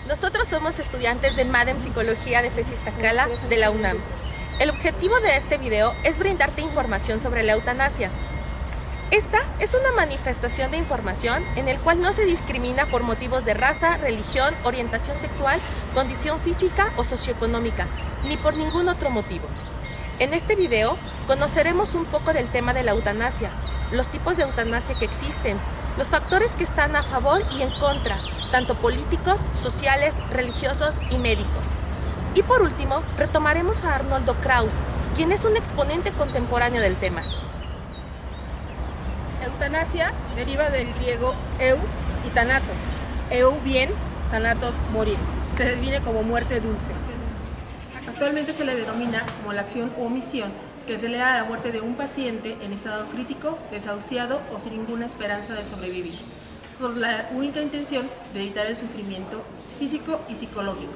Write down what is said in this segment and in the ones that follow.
Nosotros somos estudiantes del MADEM Psicología de FES Iztacala de la UNAM. El objetivo de este video es brindarte información sobre la eutanasia. Esta es una manifestación de información en el cual no se discrimina por motivos de raza, religión, orientación sexual, condición física o socioeconómica, ni por ningún otro motivo. En este video conoceremos un poco del tema de la eutanasia, los tipos de eutanasia que existen, los factores que están a favor y en contra, tanto políticos, sociales, religiosos y médicos. Y por último, retomaremos a Arnoldo Kraus, quien es un exponente contemporáneo del tema. Eutanasia deriva del griego eu y thanatos. Eu bien, thanatos morir. Se define como muerte dulce. Actualmente se le denomina como la acción u omisión que se le da a la muerte de un paciente en estado crítico, desahuciado o sin ninguna esperanza de sobrevivir, con la única intención de evitar el sufrimiento físico y psicológico.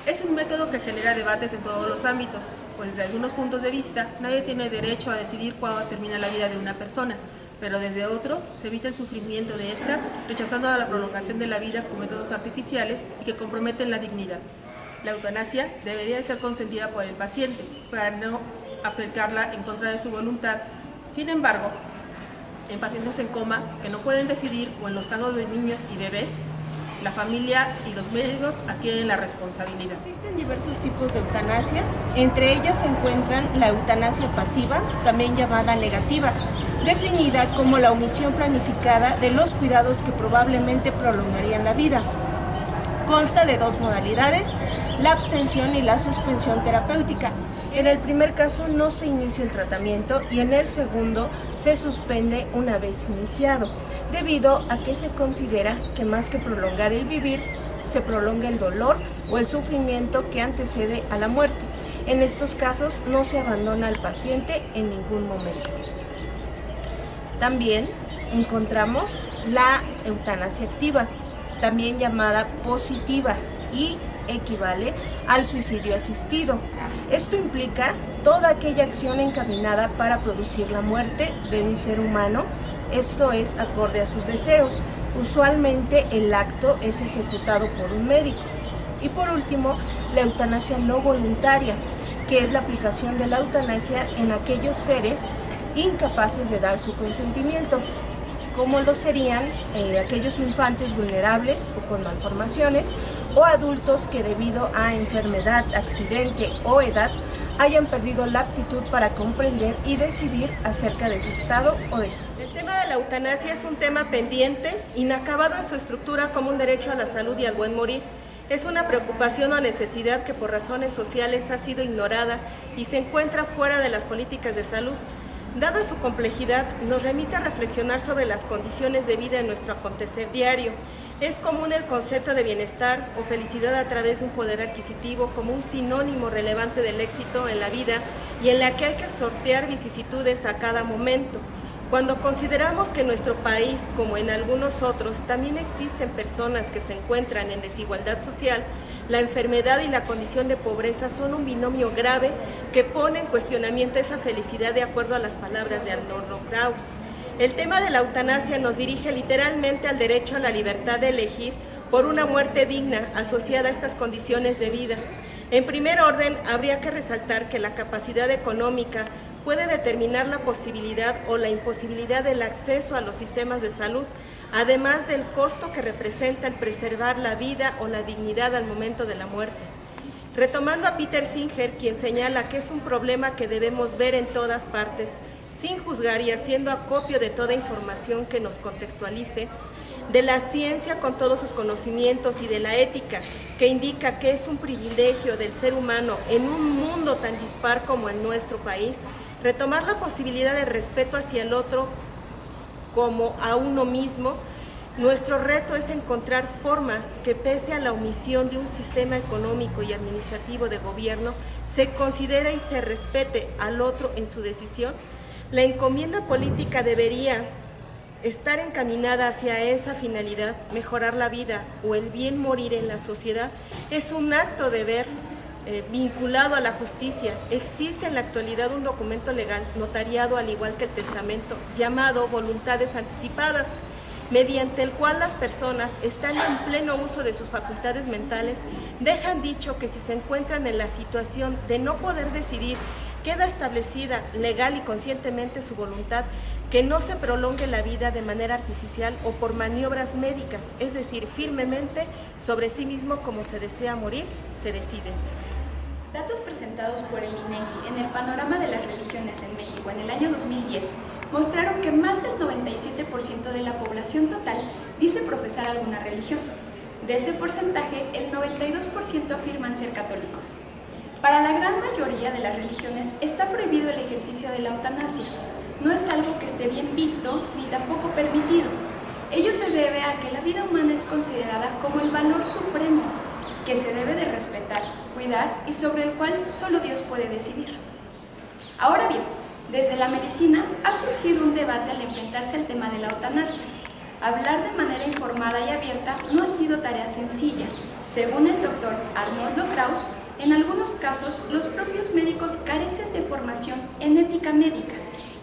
Es un método que genera debates en todos los ámbitos, pues desde algunos puntos de vista nadie tiene derecho a decidir cuándo termina la vida de una persona, pero desde otros se evita el sufrimiento de esta, rechazando la prolongación de la vida con métodos artificiales y que comprometen la dignidad. La eutanasia debería de ser consentida por el paciente para no aplicarla en contra de su voluntad. Sin embargo, en pacientes en coma que no pueden decidir o en los casos de niños y bebés, la familia y los médicos adquieren la responsabilidad. Existen diversos tipos de eutanasia, entre ellas se encuentran la eutanasia pasiva, también llamada negativa, definida como la omisión planificada de los cuidados que probablemente prolongarían la vida. Consta de dos modalidades, la abstención y la suspensión terapéutica. En el primer caso no se inicia el tratamiento y en el segundo se suspende una vez iniciado, debido a que se considera que más que prolongar el vivir, se prolonga el dolor o el sufrimiento que antecede a la muerte. En estos casos no se abandona al paciente en ningún momento. También encontramos la eutanasia activa, también llamada positiva, y equivale al suicidio asistido. Esto implica toda aquella acción encaminada para producir la muerte de un ser humano, esto es acorde a sus deseos. Usualmente el acto es ejecutado por un médico. Y por último, la eutanasia no voluntaria, que es la aplicación de la eutanasia en aquellos seres incapaces de dar su consentimiento, como lo serían aquellos infantes vulnerables o con malformaciones, o adultos que debido a enfermedad, accidente o edad hayan perdido la aptitud para comprender y decidir acerca de su estado o de su vida. El tema de la eutanasia es un tema pendiente, inacabado en su estructura como un derecho a la salud y al buen morir. Es una preocupación o necesidad que por razones sociales ha sido ignorada y se encuentra fuera de las políticas de salud. Dada su complejidad, nos remite a reflexionar sobre las condiciones de vida en nuestro acontecer diario. Es común el concepto de bienestar o felicidad a través de un poder adquisitivo como un sinónimo relevante del éxito en la vida y en la que hay que sortear vicisitudes a cada momento. Cuando consideramos que en nuestro país, como en algunos otros, también existen personas que se encuentran en desigualdad social, la enfermedad y la condición de pobreza son un binomio grave que pone en cuestionamiento esa felicidad de acuerdo a las palabras de Arnoldo Kraus. El tema de la eutanasia nos dirige literalmente al derecho a la libertad de elegir por una muerte digna asociada a estas condiciones de vida. En primer orden, habría que resaltar que la capacidad económica puede determinar la posibilidad o la imposibilidad del acceso a los sistemas de salud, además del costo que representa el preservar la vida o la dignidad al momento de la muerte. Retomando a Peter Singer, quien señala que es un problema que debemos ver en todas partes, sin juzgar y haciendo acopio de toda información que nos contextualice, de la ciencia con todos sus conocimientos y de la ética, que indica que es un privilegio del ser humano en un mundo tan dispar como el nuestro país, retomar la posibilidad de respeto hacia el otro como a uno mismo. Nuestro reto es encontrar formas que, pese a la omisión de un sistema económico y administrativo de gobierno, se considere y se respete al otro en su decisión. La encomienda política debería estar encaminada hacia esa finalidad, mejorar la vida o el bien morir en la sociedad. Es un acto de deber vinculado a la justicia. Existe en la actualidad un documento legal notariado al igual que el testamento llamado voluntades anticipadas. mediante el cual las personas, estando en pleno uso de sus facultades mentales, dejan dicho que si se encuentran en la situación de no poder decidir, queda establecida legal y conscientemente su voluntad, que no se prolongue la vida de manera artificial o por maniobras médicas, es decir, firmemente sobre sí mismo como se desea morir, se decide. Datos presentados por el INEGI en el panorama de las religiones en México en el año 2010 mostraron que más del 97% de la población total dice profesar alguna religión. De ese porcentaje, el 92% afirman ser católicos. Para la gran mayoría de las religiones está prohibido el ejercicio de la eutanasia. No es algo que esté bien visto ni tampoco permitido. Ello se debe a que la vida humana es considerada como el valor supremo que se debe de respetar, cuidar y sobre el cual solo Dios puede decidir. Ahora bien, desde la medicina ha surgido un debate al enfrentarse al tema de la eutanasia. Hablar de manera informada y abierta no ha sido tarea sencilla. Según el doctor Arnoldo Kraus, en algunos casos los propios médicos carecen de formación en ética médica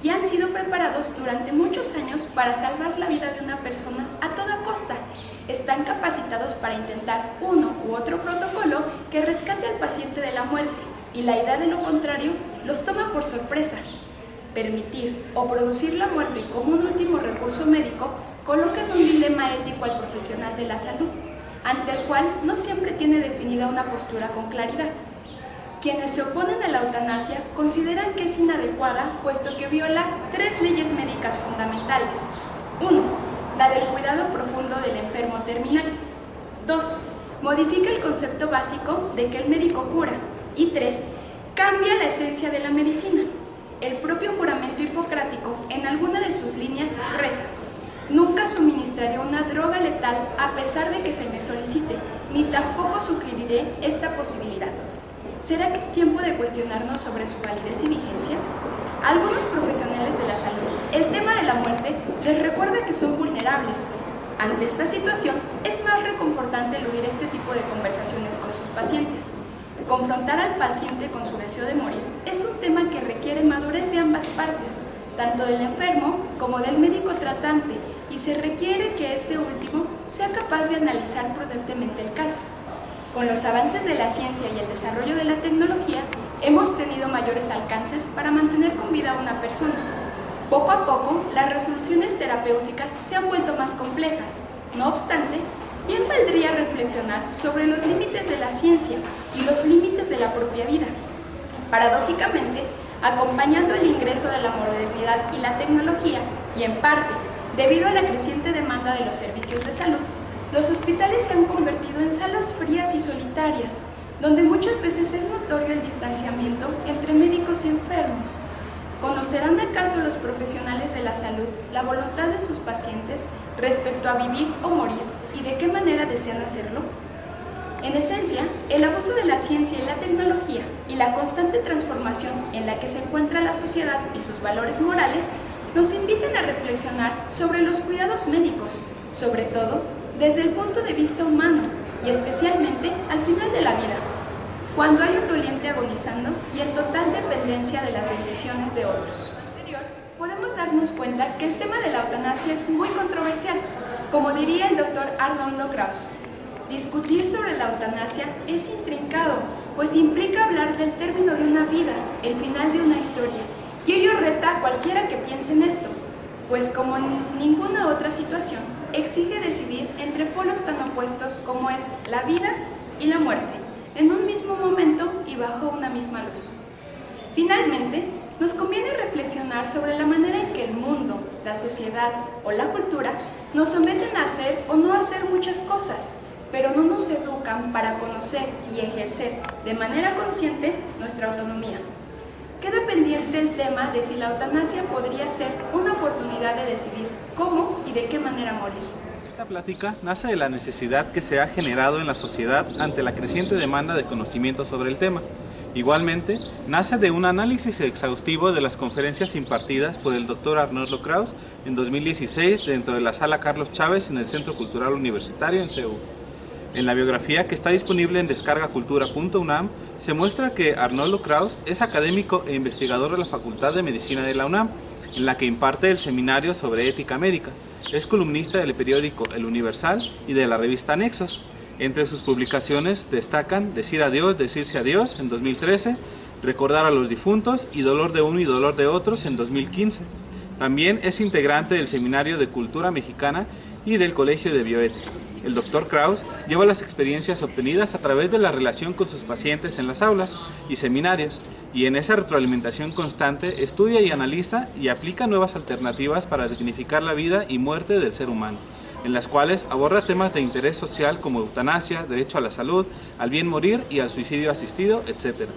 y han sido preparados durante muchos años para salvar la vida de una persona a toda costa. Están capacitados para intentar uno u otro protocolo que rescate al paciente de la muerte, y la idea de lo contrario los toma por sorpresa. Permitir o producir la muerte como un último recurso médico coloca en un dilema ético al profesional de la salud, ante el cual no siempre tiene definida una postura con claridad. Quienes se oponen a la eutanasia consideran que es inadecuada, puesto que viola 3 leyes médicas fundamentales. 1. La del cuidado profundo del enfermo terminal. 2. Modifica el concepto básico de que el médico cura. Y 3. Cambia la esencia de la medicina. El propio juramento hipocrático, en alguna de sus líneas, reza: nunca suministraré una droga letal a pesar de que se me solicite, ni tampoco sugeriré esta posibilidad. ¿Será que es tiempo de cuestionarnos sobre su validez y vigencia? A algunos profesionales de la salud, el tema de la muerte les recuerda que son vulnerables. Ante esta situación, es más reconfortante eludir este tipo de conversaciones con sus pacientes. Confrontar al paciente con su deseo de morir es un tema que requiere madurez de ambas partes, tanto del enfermo como del médico tratante, y se requiere que este último sea capaz de analizar prudentemente el caso. Con los avances de la ciencia y el desarrollo de la tecnología, hemos tenido mayores alcances para mantener con vida a una persona. Poco a poco, las resoluciones terapéuticas se han vuelto más complejas. No obstante, bien valdría reflexionar sobre los límites de la ciencia y los límites de la propia vida. Paradójicamente, acompañando el ingreso de la modernidad y la tecnología, y en parte debido a la creciente demanda de los servicios de salud, los hospitales se han convertido en salas frías y solitarias, donde muchas veces es notorio el distanciamiento entre médicos y enfermos. ¿Conocerán acaso los profesionales de la salud la voluntad de sus pacientes respecto a vivir o morir, y de qué manera desean hacerlo? En esencia, el abuso de la ciencia y la tecnología y la constante transformación en la que se encuentra la sociedad y sus valores morales nos invitan a reflexionar sobre los cuidados médicos, sobre todo desde el punto de vista humano y especialmente al final de la vida, cuando hay un doliente agonizando y en total dependencia de las decisiones de otros. Podemos darnos cuenta que el tema de la eutanasia es muy controversial, como diría el doctor Arnoldo Kraus. Discutir sobre la eutanasia es intrincado, pues implica hablar del término de una vida, el final de una historia, y ello reta a cualquiera que piense en esto, pues como en ninguna otra situación, exige decidir entre polos tan opuestos como es la vida y la muerte, en un mismo momento y bajo una misma luz. Finalmente, nos conviene reflexionar sobre la manera en que el mundo, la sociedad o la cultura nos someten a hacer o no hacer muchas cosas, pero no nos educan para conocer y ejercer de manera consciente nuestra autonomía. Queda pendiente el tema de si la eutanasia podría ser una oportunidad de decidir cómo y de qué manera morir. Esta plática nace de la necesidad que se ha generado en la sociedad ante la creciente demanda de conocimiento sobre el tema. Igualmente, nace de un análisis exhaustivo de las conferencias impartidas por el Dr. Arnoldo Kraus en 2016 dentro de la Sala Carlos Chávez en el Centro Cultural Universitario en CEU. En la biografía que está disponible en descargacultura.unam se muestra que Arnoldo Kraus es académico e investigador de la Facultad de Medicina de la UNAM, en la que imparte el seminario sobre ética médica. Es columnista del periódico El Universal y de la revista Nexos. Entre sus publicaciones destacan Decir adiós, decirse adiós en 2013, Recordar a los difuntos y Dolor de uno y dolor de otros en 2015. También es integrante del Seminario de Cultura Mexicana y del Colegio de Bioética. El Dr. Kraus lleva las experiencias obtenidas a través de la relación con sus pacientes en las aulas y seminarios, y en esa retroalimentación constante estudia y analiza y aplica nuevas alternativas para dignificar la vida y muerte del ser humano, en las cuales aborda temas de interés social como eutanasia, derecho a la salud, al bien morir y al suicidio asistido, etc.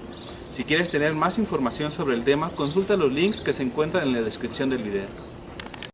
Si quieres tener más información sobre el tema, consulta los links que se encuentran en la descripción del video.